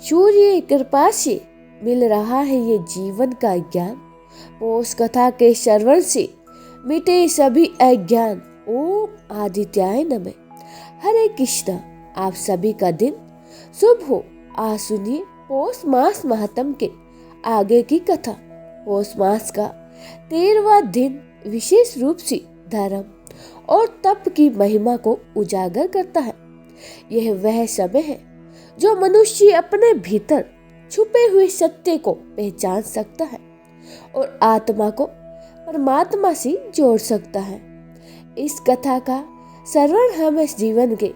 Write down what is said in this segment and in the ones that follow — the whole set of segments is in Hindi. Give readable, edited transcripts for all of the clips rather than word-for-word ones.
सूर्य कृपा से मिल रहा है ये जीवन का ज्ञान। पोष कथा के श्रवण से मिटे सभी अज्ञान। ओम आदित्याय नमः। हरे कृष्णा। आप सभी का दिन शुभ हो। आज सुनिए पौष मास महात्म के आगे की कथा। पौष मास का 13वां दिन विशेष रूप से धर्म और तप की महिमा को उजागर करता है। यह वह समय है जो मनुष्य अपने भीतर छुपे हुए सत्य को पहचान सकता है और आत्मा को परमात्मा से जोड़ सकता है। इस कथा का श्रवण हमें जीवन के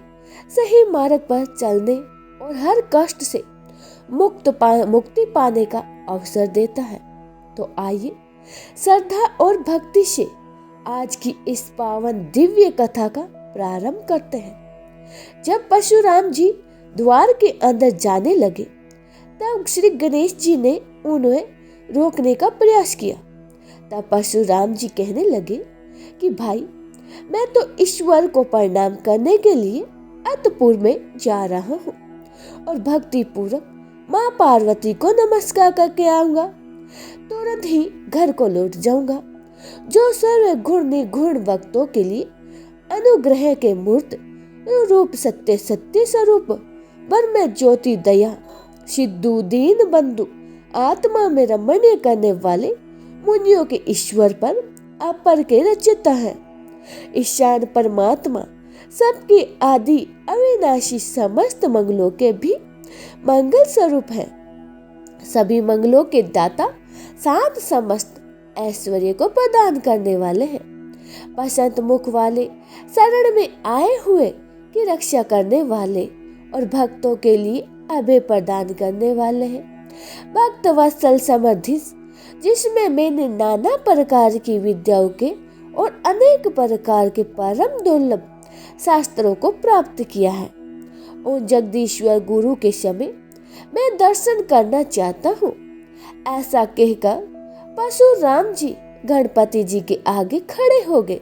सही मार्ग पर चलने और हर कष्ट से मुक्ति पाने का अवसर देता है। तो आइए श्रद्धा और भक्ति से आज की इस पावन दिव्य कथा का प्रारंभ करते हैं। जब परशुराम जी द्वार के अंदर जाने लगे तब श्री गणेश जी ने उन्हें रोकने का प्रयास किया। तब परशुराम जी कहने लगे कि भाई, मैं तो ईश्वर को प्रणाम करने के लिए अतपुर में जा रहा हूँ और भक्ति पूर्वक माँ पार्वती को नमस्कार करके आऊंगा। तुरंत ही घर को लौट जाऊंगा। जो सर्व गुण निर्गुण भक्तों के लिए अनुग्रह के मूर्त रूप सत्य स्वरूप ब्रह्म ज्योति दया सिद्धू दीन बंधु आत्मा में रमणीय करने वाले मुनियों के ईश्वर पर अपर के रचयिता है। ईशान परमात्मा सबके आदि अविनाशी समस्त मंगलों के भी मंगल स्वरूप है। सभी मंगलों के दाता सात समस्त ऐश्वर्य को प्रदान करने वाले हैं। बसंत मुख वाले शरण में आए हुए की रक्षा करने वाले और भक्तों के लिए अभय प्रदान करने वाले हैं। भक्त वत्सल समृद्धि जिसमें मैंने नाना प्रकार की विद्याओं के और अनेक प्रकार के परम दुर्लभ शास्त्रों को प्राप्त किया है। उन जगदीश्वर गुरु के समय मैं दर्शन करना चाहता हूँ। ऐसा कहकर परशुराम जी गणपति जी के आगे खड़े हो गए।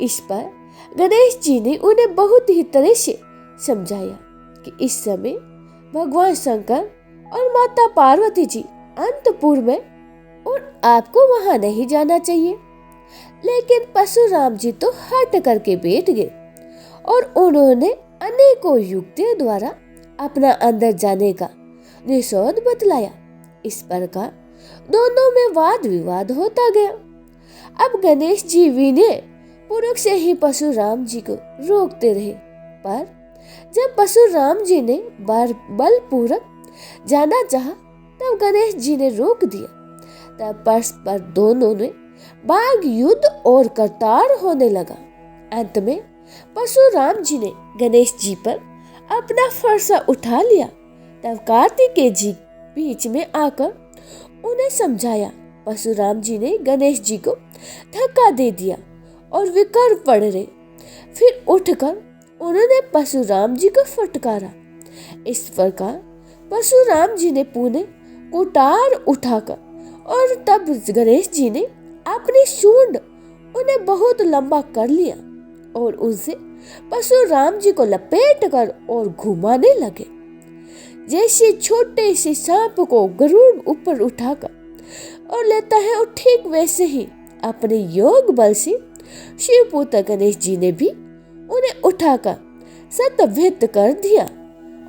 इस पर गणेश जी ने उन्हें बहुत ही तरह से समझाया कि इस समय भगवान शंकर और माता पार्वती जी अंतपुर में और आपको वहां नहीं जाना चाहिए। लेकिन परशुराम जी तो हट करके बैठ गए और उन्होंने अनेकों युक्तियों द्वारा अपना अंदर जाने का निषेध बतलाया। इस प्रकार दोनों में वाद विवाद होता गया। अब गणेश जी विनय पूर्वक से ही परशुराम जी को रोकते रहे, पर जब परशुराम जी ने बलपूर्वक जाना चाहा तब गणेश जी ने रोक दिया। तब परस्पर दोनों ने बाग युद्ध और करतार होने लगा। अंत में परशुराम जी ने गणेश जी पर अपना फरसा उठा लिया। तब कार्तिकेय जी बीच में आकर उन्हें समझाया। परशुराम जी ने गणेश जी को धक्का दे दिया और विकर पड़ रहे। फिर उठकर उन्होंने परशुराम जी को फटकारा। इस प्रकार परशुराम जी ने पुनः कुठार उठाकर और तब गणेश जी ने अपनी सूंड उन्हें बहुत लंबा कर लिया और उनसे परशुराम जी को लपेट कर और घुमाने लगे। जैसे छोटे से सांप को गरुड़ ऊपर उठाकर और लेता है और ठीक वैसे ही अपने योग बल से शिवपुत्र गणेश जी ने भी उन्हें उठाकर सतवित कर दिया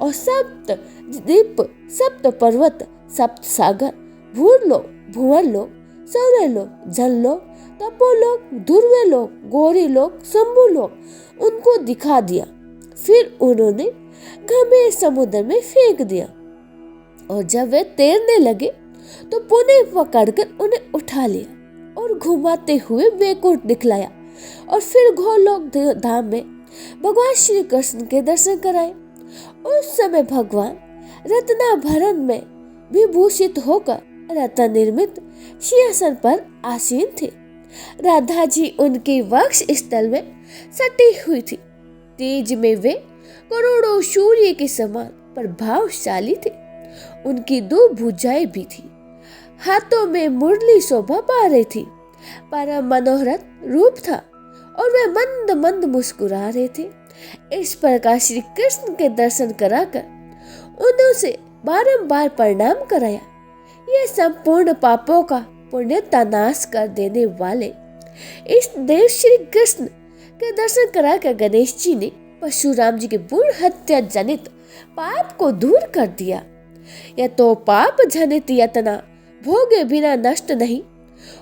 और सप्त द्वीप सप्त पर्वत सप्त सागर भूलोक भुवनलोक सौरलोक जललोक तपोलोक ध्रुवलोक गौरीलोक शंभुलोक उनको दिखा दिया। फिर उन्होंने गंभीर समुद्र में फेंक दिया और जब वे तैरने लगे तो पुनः पकड़कर उन्हें उठा लिया और घुमाते हुए वैकुंठ दिखलाया और फिर गोलोक धाम में भगवान श्री कृष्ण के दर्शन कराए। उस समय भगवान रत्नाभरण में विभूषित होकर रत्न निर्मित सिंहासन पर आसीन थे। राधा जी उनके वक्ष स्थल में सटी हुई थी। तेज में वे करोड़ों सूर्य के समान प्रभावशाली थे। उनकी दो भुजाएं भी थी। हाथों में मुरली शोभा पा रही थी। परम मनोहर रूप था और वे मंद मंद मुस्कुरा रहे थे। इस प्रकार श्री कृष्ण के दर्शन कराकर उनसे बारंबार प्रणाम कराया। ये संपूर्ण पापों का पुण्यता नाश कर देने वाले इस देव श्री कृष्ण के दर्शन कराकर गणेश जी ने परशुराम जी के भ्रूण हत्या जनित पाप को दूर कर दिया। यह तो पाप जनित यातना भोगे बिना नष्ट नहीं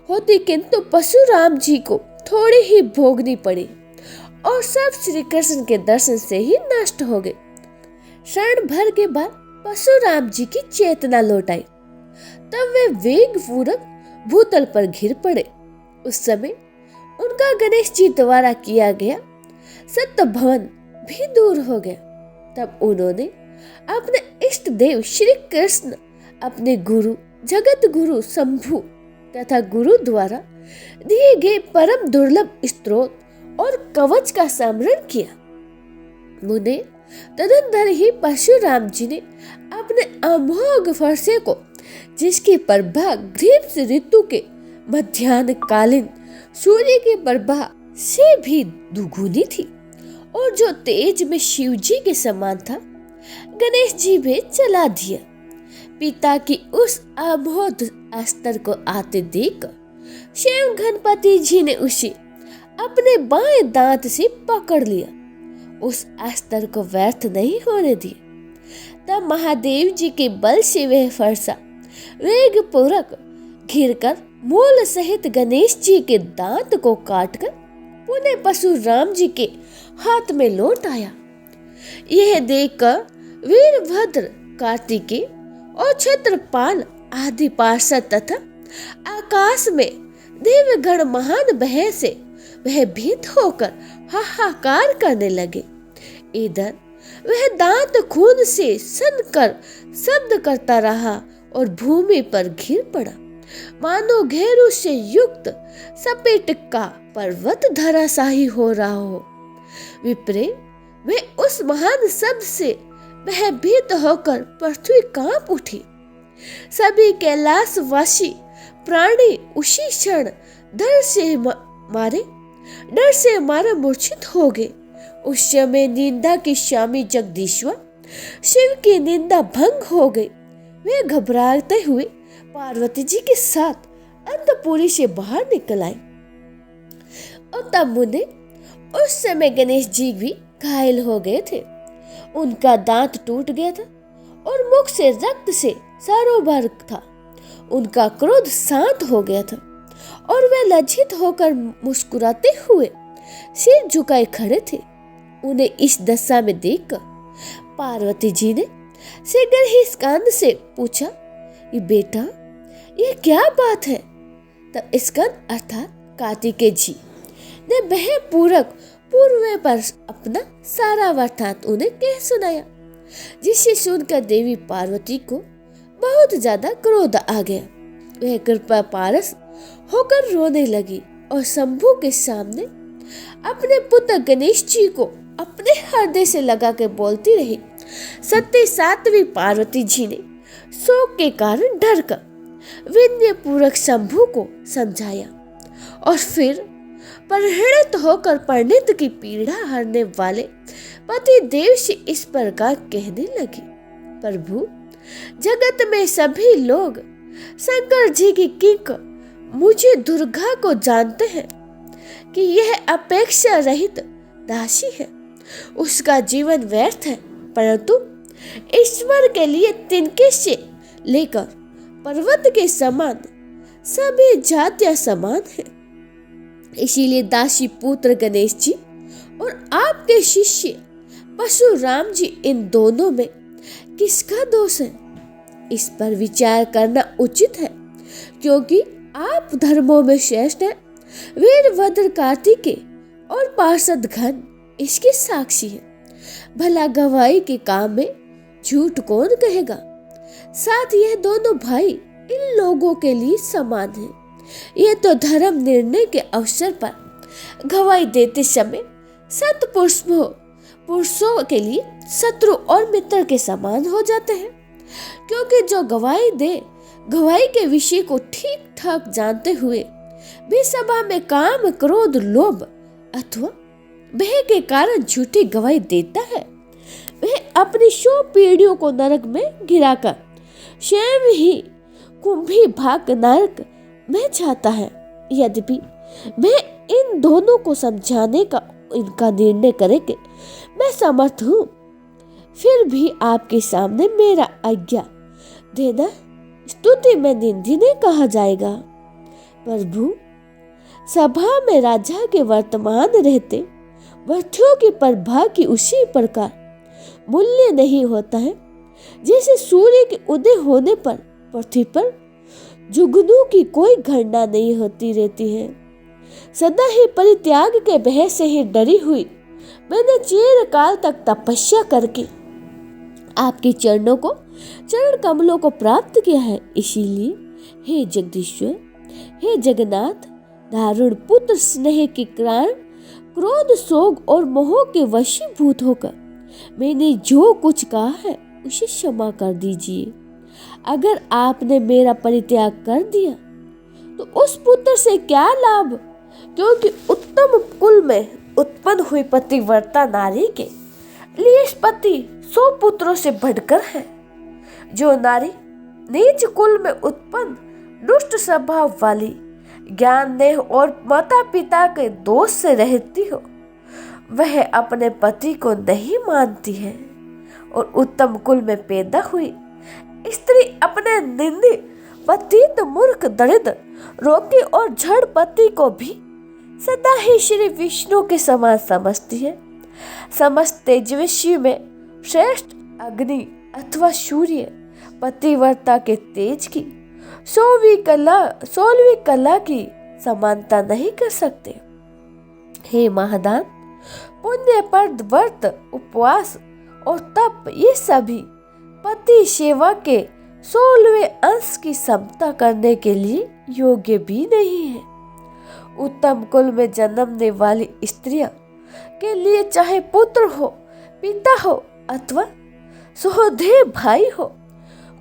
होती, किंतु परशुराम जी को थोड़ी ही भोगनी पड़ी और सब श्री कृष्ण के दर्शन से ही नष्ट हो गए। क्षण भर के बाद परशुराम जी की चेतना लौट आई। तब वे वेग पूर्वक भूतल पर गिर पड़े। उस समय उनका गणेश जी द्वारा किया गया सत्य भवन भी दूर हो गया। तब उन्होंने अपने इष्ट देव श्री कृष्ण, अपने गुरु जगत गुरु शंभु तथा गुरु द्वारा दिए गए परम दुर्लभ स्त्रोत और कवच का स्मरण किया। मुने तदनंतर ही परशुराम जी ने अपने अमोघ फरसे को, जिसकी प्रभा ग्रीष्म ऋतु के मध्याह्न कालीन सूर्य की प्रभा से भी दुगुनी थी और जो तेज में शिव जी के समान था, गणेश जी में चला दिया। पिता की उस अबोध अस्त्र को आते देख स्वयं गणपति जी ने उसे अपने बाएं दांत से पकड़ लिया। उस अस्त्र को व्यर्थ नहीं होने दिया। तब महादेव जी के बल से वह फरसा वेग पूर्वक घिरकर मूल सहित गणेश जी के दांत को काटकर पुनः परशुराम जी के हाथ में लौट आया। यह देखकर वीरभद्र, कार्तिकेय और क्षेत्रपाल आदि पार्षद तथा आकाश में देवगण महान भय से भयभीत होकर हाहाकार करने लगे। इधर वह दांत खून से सनकर शब्द करता रहा और भूमि पर गिर पड़ा, मानो घेरू से युक्त सपेट का पर्वत धराशायी हो रहा हो। विप्रे वे उस महान शब्द से भयभीत होकर पृथ्वी कांप उठी। सभी कैलाशवासी प्राणी उसी क्षण डर से मारे मूर्छित हो गए। उस समय निंदा की स्वामी जगदीश्वर शिव की निंदा भंग हो गई। वे घबराते हुए पार्वती जी के साथ अंतपुरी से बाहर निकल आए और तब मुने उस समय गणेश जी भी घायल हो गए थे। उनका दांत टूट गया था और मुख से रक्त से सरोवर था। उनका क्रोध शांत हो गया था और वे लज्जित होकर मुस्कुराते हुए सिर झुकाए खड़े थे। उन्हें इस दशा में देखकर पार्वती जी ने शीघ्र ही स्कंद से पूछा, ये बेटा ये क्या बात है? तब स्कंद अर्थात कार्तिकेय जी ने भयपूर्वक पूर्व पर अपना सारा वृत्तांत उन्हें कह सुनाया, जिसे सुनकर देवी पार्वती को बहुत ज्यादा क्रोध आ गया। वह कृपा पारस होकर रोने लगी और शंभु के सामने अपने पुत्र गणेश जी को अपने हृदय से लगा के बोलती रही। सती सातवीं पार्वती जी ने शोक के कारण डर कर विनय पूर्वक शंभु को समझाया और फिर परिणत होकर परिणित की पीड़ा हरने वाले पति देव से इस प्रकार कहने लगी, प्रभु जगत में सभी लोग शंकर जी की किंक मुझे दुर्गा को जानते हैं कि यह अपेक्षा रहित दासी है। उसका जीवन व्यर्थ है, परंतु ईश्वर के लिए तिनके से लेकर पर्वत के समान सभी जातियां समान है। इसीलिए दासी पुत्र गणेश जी और आपके शिष्य परशुराम जी, इन दोनों में किसका दोष है? इस पर विचार करना उचित है, क्योंकि आप धर्मों में श्रेष्ठ हैं। वीरभद्र, कार्तिकेय और पार्षद गण इसके साक्षी है। भला गवाही के काम में झूठ कौन कहेगा? साथ यह दोनों भाई इन लोगों के लिए समान हैं। यह तो धर्म निर्णय के अवसर पर गवाही देते समय सत पुरुषों के लिए शत्रु और मित्र के समान हो जाते हैं, क्योंकि जो गवाही दे गवाही के विषय को ठीक ठाक जानते हुए भी सभा में काम, क्रोध, लोभ अथवा भय के कारण झूठी गवाही देता है, वह अपनी 100 पीढ़ियों को नरक में गिराकर स्वयं ही कुंभी भाग नरक में जाता है। यद्यपि मैं इन दोनों को समझाने का इनका निर्णय करेंगे मैं समर्थ हूँ, फिर भी आपके सामने मेरा आज्ञा देना स्तुति में निंदनीय कहा जाएगा। प्रभु, सभा में राजा के वर्तमान रहते वस्तुओं की प्रभा की उसी प्रकार मूल्य नहीं होता है जैसे सूर्य के उदय होने पर पृथ्वी पर जुगनू की कोई गणना नहीं होती रहती है। सदा ही परित्याग के भय से ही डरी हुई मैंने चिर काल तक तपस्या करके आपके चरण कमलों को प्राप्त किया है। इसीलिए हे जगदीश्वर, हे जगन्नाथ, दारुण पुत्र स्नेह के कारण क्रोध, शोक और मोह के वशीभूत होकर मैंने जो कुछ कहा है उसे क्षमा कर दीजिए। अगर आपने मेरा परित्याग कर दिया तो उस पुत्र से क्या लाभ, क्योंकि उत्तम कुल में उत्पन्न हुई पतिव्रता नारी के लिए पति 100 पुत्रों से बढ़कर है। जो नारी नीच कुल में उत्पन्न दुष्ट स्वभाव वाली, ज्ञान देह और माता पिता के दोष से रहती हो, वह अपने पति को नहीं मानती है। और उत्तम कुल में पैदा हुई स्त्री अपने निंदी पतित, मूर्ख, दरिद्र, रोगी और जड़ पति को भी सदा ही श्री विष्णु के समान समझती है। समस्त तेजस्वी में श्रेष्ठ अग्नि अथवा सूर्य पतिव्रता के तेज की 16वीं कला की समानता नहीं कर सकते। हे महादान, पुण्य, पर्द, व्रत, उपवास और तप, ये सभी पति सेवा के 16वें अंश की समता करने के लिए योग्य भी नहीं है। उत्तम कुल में जन्मने वाली स्त्रियां के लिए चाहे पुत्र हो, पिता हो अथवा सहोदर भाई हो,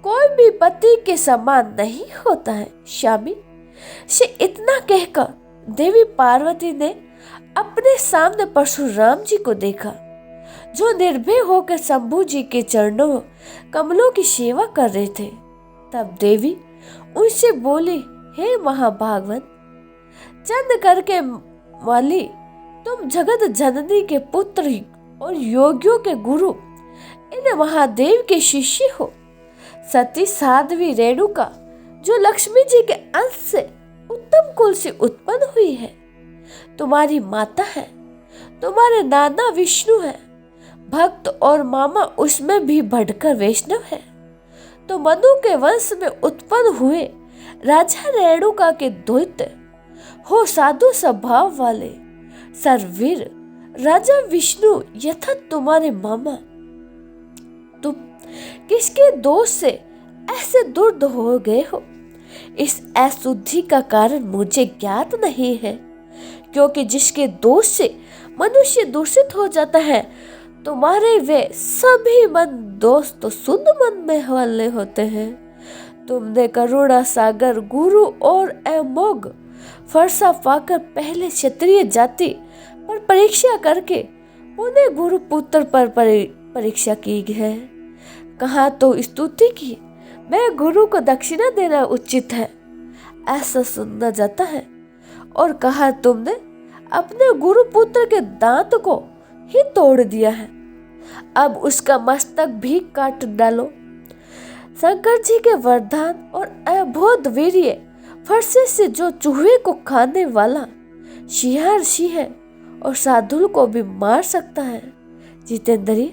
कोई भी पति के समान नहीं होता है। स्वामी से इतना कहकर देवी पार्वती ने अपने सामने परशुराम जी को देखा, जो निर्भय होकर शंभु जी के चरणों कमलों की सेवा कर रहे थे। तब देवी उनसे बोली, हे महाभागवत, चंद करके वाली, तुम जगत जननी के पुत्र और योगियों के गुरु, इन महादेव के शिष्य हो। सती साध्वी रेणुका, जो लक्ष्मी जी के अंश से उत्तम कुल से उत्पन्न हुई है, तुम्हारी माता है। तुम्हारे नाना विष्णु है, भक्त और मामा उसमें भी बढ़कर वैष्णव है। तो मनु के वंश में उत्पन्न हुए राजा रेणुका के द्वैत हो, साधु स्वभाव वाले सर्ववीर राजा विष्णु यथा तुम्हारे मामा। तुम किसके दोष से ऐसे दुर्द हो गए हो, इस अशुद्धि का कारण मुझे ज्ञात नहीं है, क्योंकि जिसके दोष से मनुष्य दूषित हो जाता है, तुम्हारे वे सभी मन दोष तो शुद्ध मन में वाले होते हैं। तुमने करुणा सागर गुरु और अमोघ फरसा पाकर पहले क्षत्रिय जाति पर परीक्षा करके पुनः गुरु पुत्र पर परीक्षा की है। कहा तो स्तुति की, मैं गुरु को दक्षिणा देना उचित है, ऐसा सुना जाता है। और कहा तुमने अपने गुरु पुत्र के दांत को ही तोड़ दिया है, अब उसका मस्तक भी काट डालो। शंकर जी के वरदान और अबोध वीर्य फरसे से जो चूहे को खाने वाला सिंहार सिंह और साधुल को भी मार सकता है। जितेंद्री,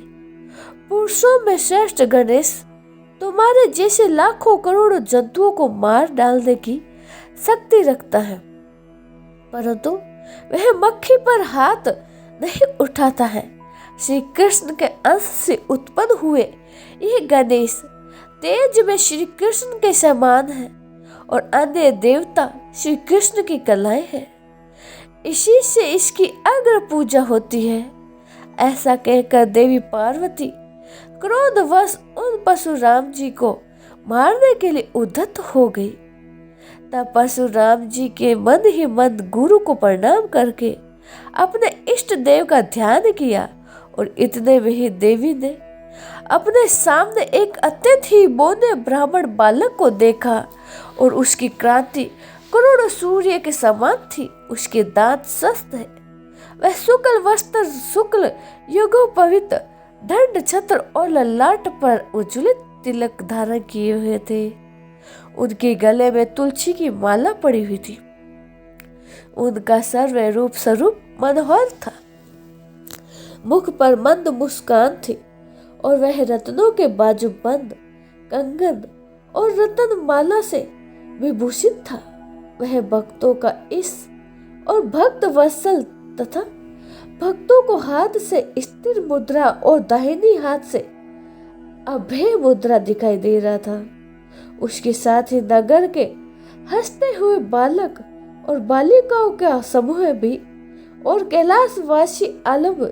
पुरुषों में श्रेष्ठ गणेश तुम्हारे जैसे लाखों करोड़ों जंतुओं को मार डालने की शक्ति रखता है, परंतु वह मक्खी पर हाथ नहीं उठाता है। श्री कृष्ण के अंश से उत्पन्न हुए ये गणेश तेज में श्री कृष्ण के समान है और अन्य देवता श्री कृष्ण की कलाएं हैं, इसी से इसकी अग्र पूजा होती है। ऐसा कहकर देवी पार्वती क्रोधवश उन परशुराम जी को मारने के लिए उद्यत हो गई। तब परशुराम जी के मन ही मन गुरु को प्रणाम करके अपने इष्ट देव का ध्यान किया और इतने में ही देवी ने अपने सामने एक अत्यंत ही बौने ब्राह्मण बालक को देखा और उसकी क्रांति करोड़ों सूर्य के समान थी। उसके दांत स्वस्थ है, वह शुक्ल वस्त्र शुक्ल युगों पवित्र दंड छत्र और ललाट पर उज्ज्वलित तिलक धारण किए हुए थे। उनके गले में तुलसी की माला पड़ी हुई थी। उनका सर्व रूप स्वरूप मनोहर था, मुख पर मंद मुस्कान थी और वह रत्नों के बाजूबंद कंगन और रतन माला से विभूषित था। वह भक्तों का इस और भक्त वत्सल तथा भक्तों को हाथ से स्थिर मुद्रा और दाहिनी हाथ से अभय मुद्रा दिखाई दे रहा था। उसके साथ ही नगर के हंसते हुए बालक और बालिकाओं का समूह भी और कैलाशवासी आलम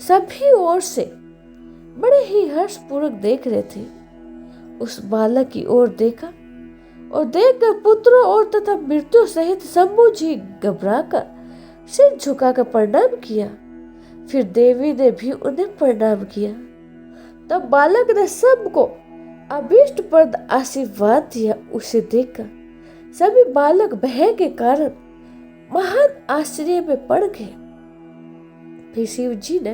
सभी ओर से बड़े ही हर्षपूर्वक देख रहे थे। उस बालक की ओर देखा और देखकर पुत्रों और तथा मृत्यु सहित शंभु जी घबराकर सिर झुकाकर प्रणाम किया। फिर देवी ने भी उन्हें प्रणाम किया। तब बालक ने सबको अभीष्ट प्रद आशीर्वाद दिया। उसे देखकर सभी बालक भय के कारण महान आश्चर्य में पड़ गए। फिर शिव जी ने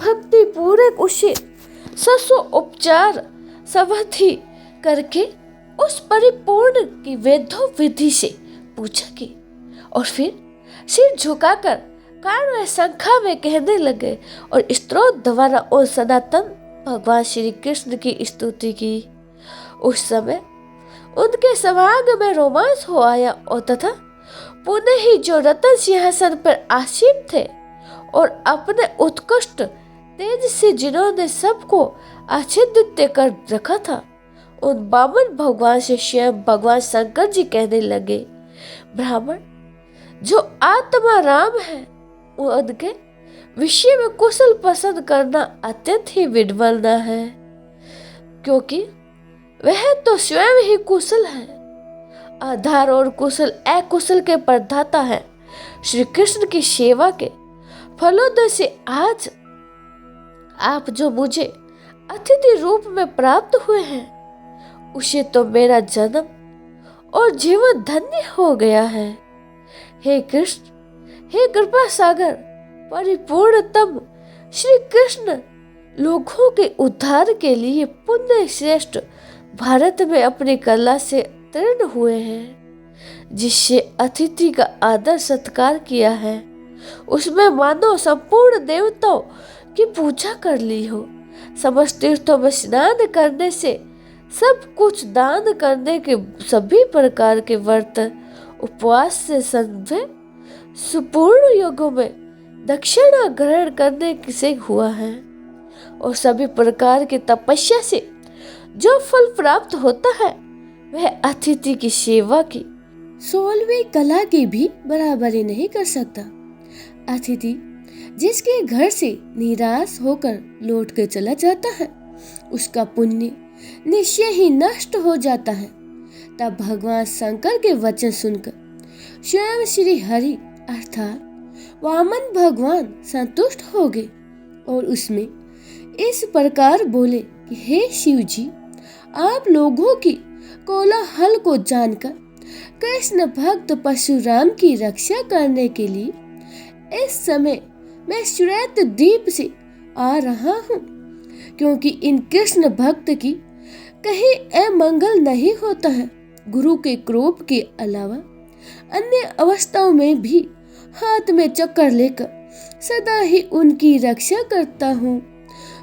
भक्ति पूर्वक उसे ससो उपचार संविधि करके उस परिपूर्ण की वेदो विधि से पूछा की और फिर सिर झुकाकर कारण संख्या में कहने लगे और स्तोत्र द्वारा और सनातन भगवान श्री कृष्ण की स्तुति की। उस समय उनके समागम में रोमांच हो आया और तथा पुनः ही जो रतन सिंहासन पर आसीन थे और अपने उत्कृष्ट तेज से जिन्होंने सबको आच्छादित कर रखा था, उन बामन भगवान से स्वयं भगवान शंकर जी कहने लगे, ब्राह्मण जो आत्मा राम है उनके विषय में कुशल पसंद करना अत्यंत ही विडंबना है, क्योंकि वह तो स्वयं ही कुशल है। आधार और कुशल अकुशल के प्रदाता है। श्री कृष्ण की सेवा के फलोदय से आज आप जो मुझे अतिथि रूप में प्राप्त हुए हैं, उसे तो मेरा जन्म और जीवन धन्य हो गया है। हे कृष्ण, हे कृपा सागर परिपूर्णतम श्री कृष्ण, लोगों के उद्धार के लिए पुण्य श्रेष्ठ भारत में अपनी कला से तीर्ण हुए हैं। जिससे अतिथि का आदर सत्कार किया है, उसमें मानो संपूर्ण देवताओं की पूजा कर ली हो। समस्त तीर्थों में स्नान करने से, सब कुछ दान करने के, सभी प्रकार के व्रत उपवास से संभव सुपूर्ण योगों में दक्षिणा ग्रहण करने से हुआ है और सभी प्रकार की तपस्या से जो फल प्राप्त होता है वह अतिथि की सेवा की 16वीं कला की भी बराबरी नहीं कर सकता। अतिथि जिसके घर से निराश होकर लौट कर चला जाता है, उसका पुण्य निश्चय ही नष्ट हो जाता है। तब भगवान शंकर के वचन सुनकर स्वयं श्री हरि अर्थात वामन भगवान संतुष्ट हो गए और उसमें इस प्रकार बोले कि हे शिव जी, आप लोगों की कोलाहल को जानकर कृष्ण भक्त परशुराम की रक्षा करने के लिए इस समय मैं श्वेत द्वीप से आ रहा हूँ, क्योंकि इन कृष्ण भक्त की कहीं अमंगल नहीं होता है। गुरु के क्रोध के अलावा अन्य अवस्थाओं में भी हाथ में चक्कर लेकर सदा ही उनकी रक्षा करता हूँ।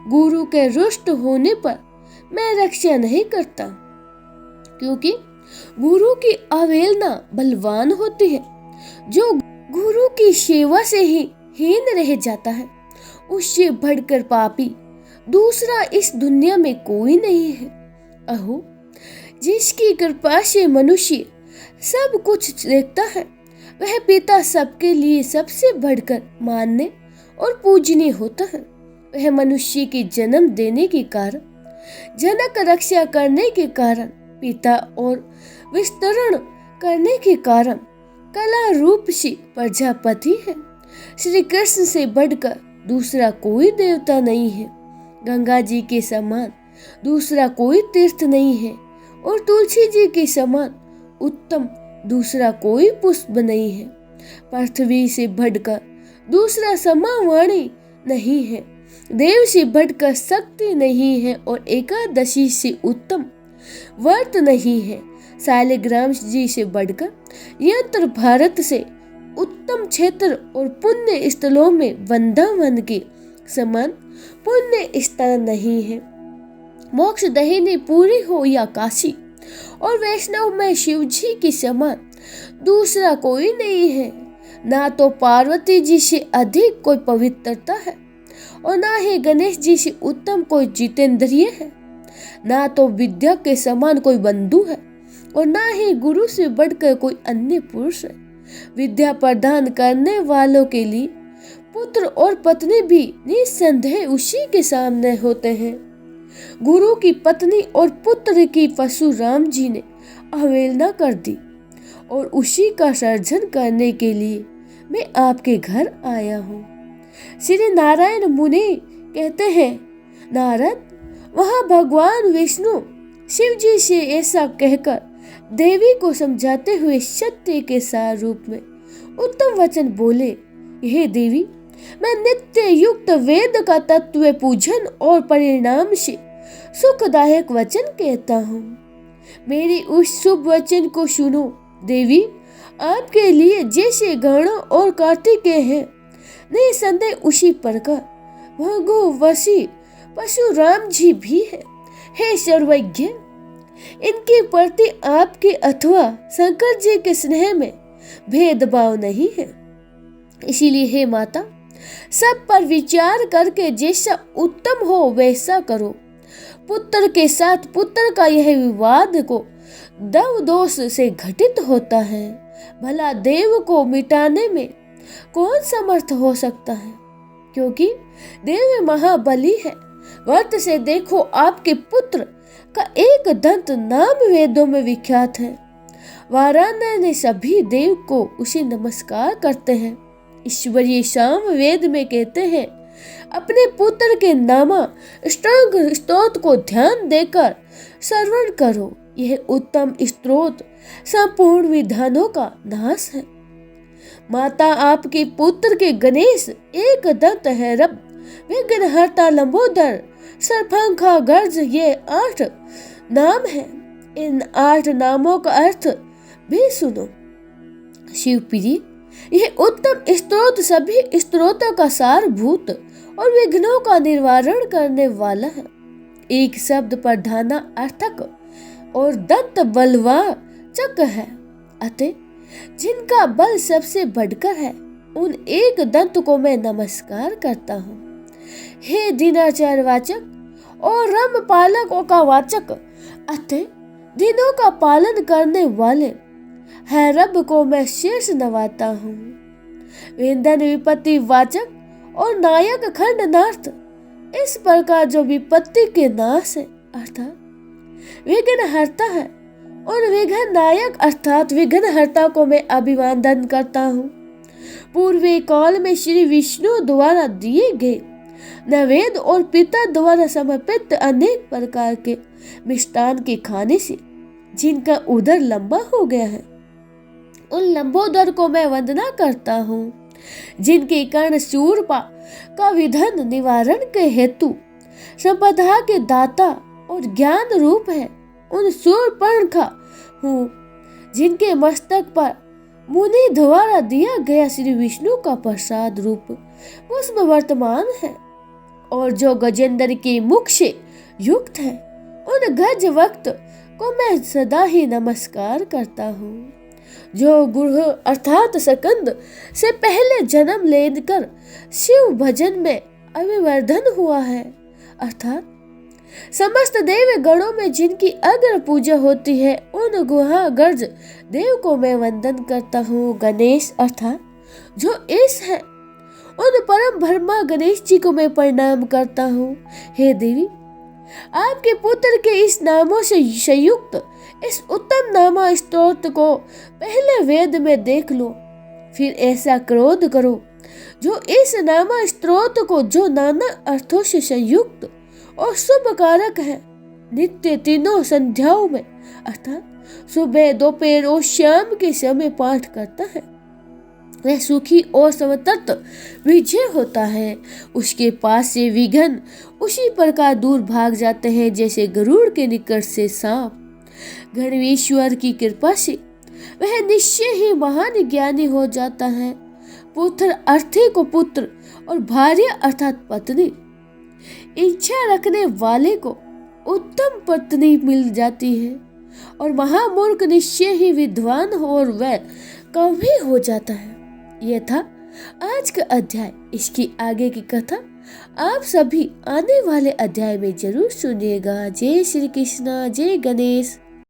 गुरु के रुष्ट होने पर मैं रक्षा नहीं करता, क्योंकि गुरु की अवहेलना बलवान होती है। जो गुरु की सेवा से ही हीन रह जाता है, उससे बढ़कर पापी दूसरा इस दुनिया में कोई नहीं है। अहो, जिसकी कृपा से मनुष्य सब कुछ देखता है, वह पिता सबके लिए सबसे बढ़कर मानने और पूजनीय होता है। वह मनुष्य के जन्म देने के कारण, जनक रक्षा करने के कारण, पिता और विस्तरण करने के कारण कला रूप से प्रजापति है। श्री कृष्ण से बढ़कर दूसरा कोई देवता नहीं है। गंगा जी के समान दूसरा कोई तीर्थ नहीं है और तुलसी जी के समान उत्तम दूसरा कोई पुष्प नहीं है। पृथ्वी से बढ़कर दूसरा समावाणी नहीं है, देव से बढ़कर शक्ति नहीं है और एकादशी से उत्तम व्रत नहीं है। शालिग्राम जी से बढ़कर यंत्र भारत से उत्तम क्षेत्र और पुण्य स्थलों में वृंदावन के समान पुण्य स्थान नहीं है। मोक्ष दहिनी पूरी हो या काशी और वैष्णव में शिव जी के समान दूसरा कोई नहीं है। ना तो पार्वती जी से अधिक कोई पवित्रता है और ना ही गणेश जी से उत्तम कोई जितेंद्रिय है। ना तो विद्या के समान कोई बंधु है और ना ही गुरु से बढ़कर कोई अन्य पुरुष है। विद्या प्रदान करने वालों के लिए पुत्र और पत्नी भी निस्संदेह उसी के सामने होते हैं। गुरु की पत्नी और पुत्र की परशुराम जी ने अवहेलना कर दी और उसी का सर्जन करने के लिए मैं आपके घर आया हूँ। श्री नारायण मुनि कहते हैं, नारद, वहाँ भगवान विष्णु शिव जी से ऐसा कहकर देवी को समझाते हुए सत्य के सार रूप में उत्तम वचन बोले, हे देवी, मैं नित्य युक्त वेद का तत्व पूजन और परिणाम से सुखदायक वचन कहता हूँ। मेरी उस शुभ वचन को सुनो। देवी, आपके लिए जैसे गणों और कार्तिकेय हैं, निसंदेह उसी प्रकार भगवती परशुराम जी भी है। हे सर्वज्ञ, इनके प्रति आपके अथवा शंकर जी के स्नेह में भेदभाव नहीं है। इसीलिए हे माता, सब पर विचार करके जैसा उत्तम हो वैसा करो। पुत्र के साथ पुत्र का यह विवाद को दव दोष से घटित होता है। भला देव को मिटाने में कौन समर्थ हो सकता है, क्योंकि देव महाबली है। व्रत से देखो, आपके पुत्र का एक दंत नाम वेदों में विख्यात है। वाराणसी सभी देव को उसे नमस्कार करते हैं। ईश्वरीय साम वेद में कहते हैं, अपने पुत्र के नामा स्तोत्र को ध्यान देकर श्रवण करो। यह उत्तम स्तोत्र संपूर्ण विधानों का नाश है। माता, आपके पुत्र के गणेश एक दंत है, रब, विघ्नहर्ता, लंबोदर, सर्पंखा, गर्ज, ये 8 नाम है। इन 8 नामों का अर्थ भी सुनो। शिवप्रिय, यह उत्तम स्तोत्र सभी स्तोत्रों का सारभूत और विघ्नों का निवारण करने वाला है। एक शब्द पर धाना अर्थक और दंत बलवाचक है। अतः जिनका बल सबसे बढ़कर है, उन एक दंत को मैं नमस्कार करता हूँ। हे दिनाचार वाचक और रम पालकों का वाचक, अतः दिनों का पालन करने वाले है रब को मैं शीर्ष नवाता हूँ। वेदन विपत्ति वाचक और नायक खंडनार्थ, इस प्रकार जो विपत्ति के नाश है अर्थात विघ्नहर्ता है, और विघ्न नायक अर्थात विघ्नहर्ता को मैं अभिवादन करता हूँ। पूर्वी काल में श्री विष्णु द्वारा दिए गए नैवेद्य और पिता द्वारा समर्पित अनेक प्रकार के मिष्टान के खाने से जिनका उदर लंबा हो गया है, उन लंबोदर को मैं वंदना करता हूँ। जिनके कर्ण शूरपा का विधन निवारण के हेतु संपदा के दाता और ज्ञान रूप है, उन शूरपणखा हूँ। जिनके मस्तक पर मुनि द्वारा दिया गया श्री विष्णु का प्रसाद रूप पुष्प वर्तमान है, और जो गजेंद्र के मुख से युक्त है, उन गज वक्त को मैं सदा ही नमस्कार करता हूँ। जो गुरु अर्थात सकंद से पहले जन्म लेकर शिव भजन में अभिवर्धन हुआ है, अर्थात समस्त देव गणों में जिनकी अग्र पूजा होती है, उन गुहा गर्ज देव को मैं वंदन करता हूँ। गणेश अर्थात जो ईश है, उन परम ब्रह्मा गणेश जी को मैं प्रणाम करता हूँ। हे देवी, आपके पुत्र के इस नामों से संयुक्त इस उत्तम नामा स्तोत्र को पहले वेद में देख लो, फिर ऐसा क्रोध करो जो इस नामा स्तोत्र को जो नाना अर्थों से संयुक्त और शुभ कारक है। नित्य तीनों संध्याओं में अर्थात सुबह, दोपहर और शाम के समय पाठ करता है, वह सुखी और समतट विजय होता है। उसके पास से विघ्न उसी प्रकार दूर भाग जाते हैं जैसे गरुड़ के निकट से सांप। गणेश्वर की कृपा से वह निश्चय ही महान ज्ञानी हो जाता है। पुत्र अर्थी को पुत्र और भार्य अर्थात पत्नी, इच्छा रखने वाले को उत्तम पत्नी मिल जाती है और महामूर्ख निश्चय ही विद्वान हो और वह कवि हो जाता है। यह था आज का अध्याय। इसकी आगे की कथा आप सभी आने वाले अध्याय में जरूर सुनिएगा। जय श्री कृष्णा, जय गणेश।